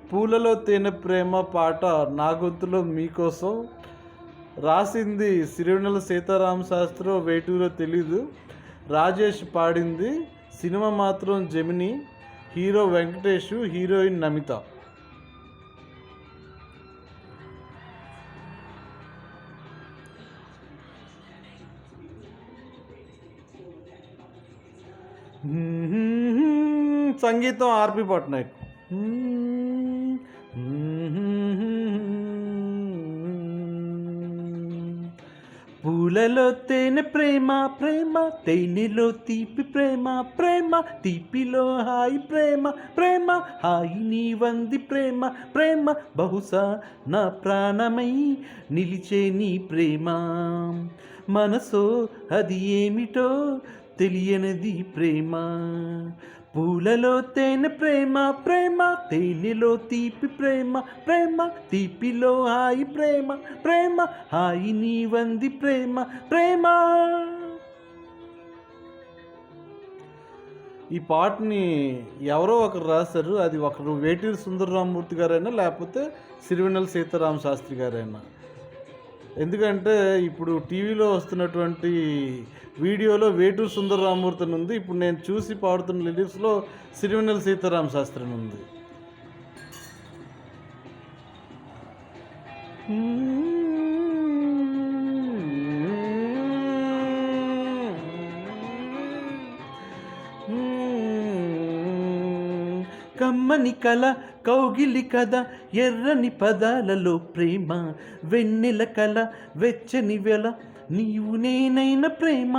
పూలలో తేనె ప్రేమ పాట నా గొంతులో మీకోసం. రాసింది సిరివెన్నెల సీతారామ శాస్త్రి, వేటూరో తెలీదు. రాజేష్ పాడింది. సినిమా మాత్రం Gemini. Hero Venkatesh, heroine Namitha. సంగీతం ఆర్పి పట్నాయక్. పూలలో తేనె ప్రేమ ప్రేమ, తేనెలో తీపి ప్రేమ ప్రేమ, తీపిలో హాయి ప్రేమ ప్రేమ, హాయి నీ వంది ప్రేమ ప్రేమ, బహుశా నా ప్రాణమై నిలిచే నీ ప్రేమ. మనసో అది ఏమిటో తెలియనిది ప్రేమ. పూలలో తేనె ప్రేమ ప్రేమ, తేనెలో తీపి ప్రేమ ప్రేమ, తీపిలో హాయి ప్రేమ ప్రేమ, హాయి నీ వంది ప్రేమ ప్రేమ. ఈ పాటని ఎవరో ఒకరు రాశారు. అది ఒకరు వేటూరి సుందరరామమూర్తి గారైనా లేకపోతే సిరివెన్నెల సీతారామ శాస్త్రి గారైనా. ఎందుకంటే ఇప్పుడు టీవీలో వస్తున్నటువంటి వీడియోలో వేటూరి సుందరరామమూర్తి అని ఉంది. ఇప్పుడు నేను చూసి పాడుతున్న లిరిక్స్లో సిరివెన్నెల సీతారామ శాస్త్రి అని ఉంది. కమ్మని కల కౌగిలి కథ, ఎర్రని పదాలలో ప్రేమ, వెన్నెల కల వెచ్చని వెల, నీవు నేనైన ప్రేమ.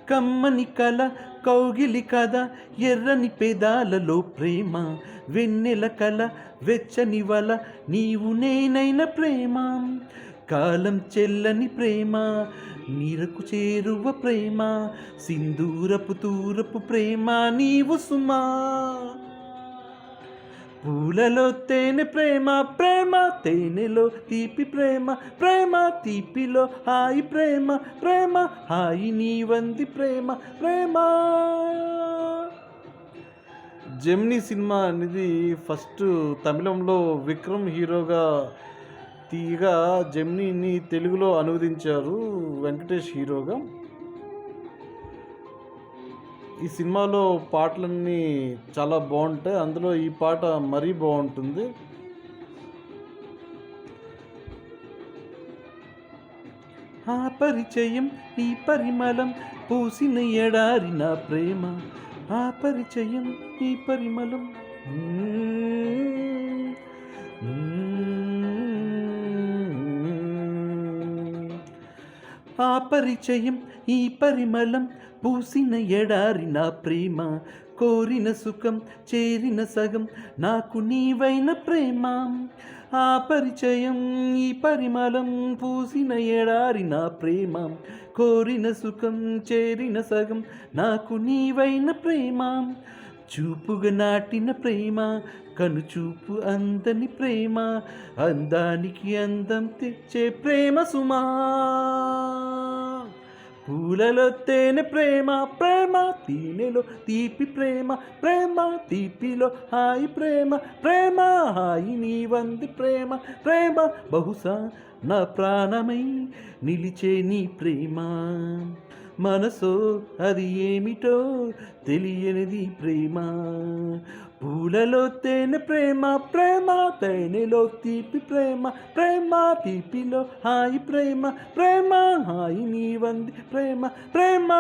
కమ్మని కల కౌగిలి కథ, ఎర్రని పెదాలలో ప్రేమ, వెన్నెల కల వెచ్చని వల, నీవు నేనైన ప్రేమ. కాలం చెల్లని ప్రేమ, నీరకు చేరువ ప్రేమ, సింధూరపు తూరపు ప్రేమ నీవు సుమా. పూలలో తేనె ప్రేమ ప్రేమ, తేనెలో తీపి ప్రేమ ప్రేమ, తీపిలో హాయి ప్రేమ ప్రేమ, హాయి నీ వంది ప్రేమ ప్రేమ. జెమిని సినిమా అనేది ఫస్ట్ తమిళంలో విక్రమ్ హీరోగా తీయగా జెమినిని తెలుగులో అనువదించారు వెంకటేష్ హీరోగా. ఈ సినిమాలో పాటలన్నీ చాలా బాగుంటాయి. అందులో ఈ పాట మరీ బాగుంటుంది. ఆ పరిచయం ఈ పరిమళం పూసిన ఎడారిన ప్రేమ, ఆ పరిచయం ఈ పరిమళం. ఆ పరిచయం ఈ పరిమళం పూసిన ఎడారి నా ప్రేమ, కోరిన సుఖం చేరిన సగం నాకు నీవైన ప్రేమ. ఆ పరిచయం ఈ పరిమళం పూసిన ఎడారి నా ప్రేమ, కోరిన సుఖం చేరిన సగం నాకు నీవైన ప్రేమ. చూపుగా నాటిన ప్రేమ, కనుచూపు అందని ప్రేమ, అందానికి అందం తెచ్చే ప్రేమ సుమా. పూలలో తేనె ప్రేమ ప్రేమ, తేనెలో తీపి ప్రేమ ప్రేమ, తీపిలో హాయి ప్రేమ ప్రేమ, హాయి నీ వంది ప్రేమ ప్రేమ, బహుశా నా ప్రాణమై నిలిచే నీ ప్రేమ. మనసో అది ఏమిటో తెలియనిది ప్రేమ. పూలలో తేనె ప్రేమ ప్రేమ, తేనెలో తీపి ప్రేమ ప్రేమ, తీపిలో హాయి ప్రేమ ప్రేమ, హాయి నీ వంది ప్రేమ ప్రేమ.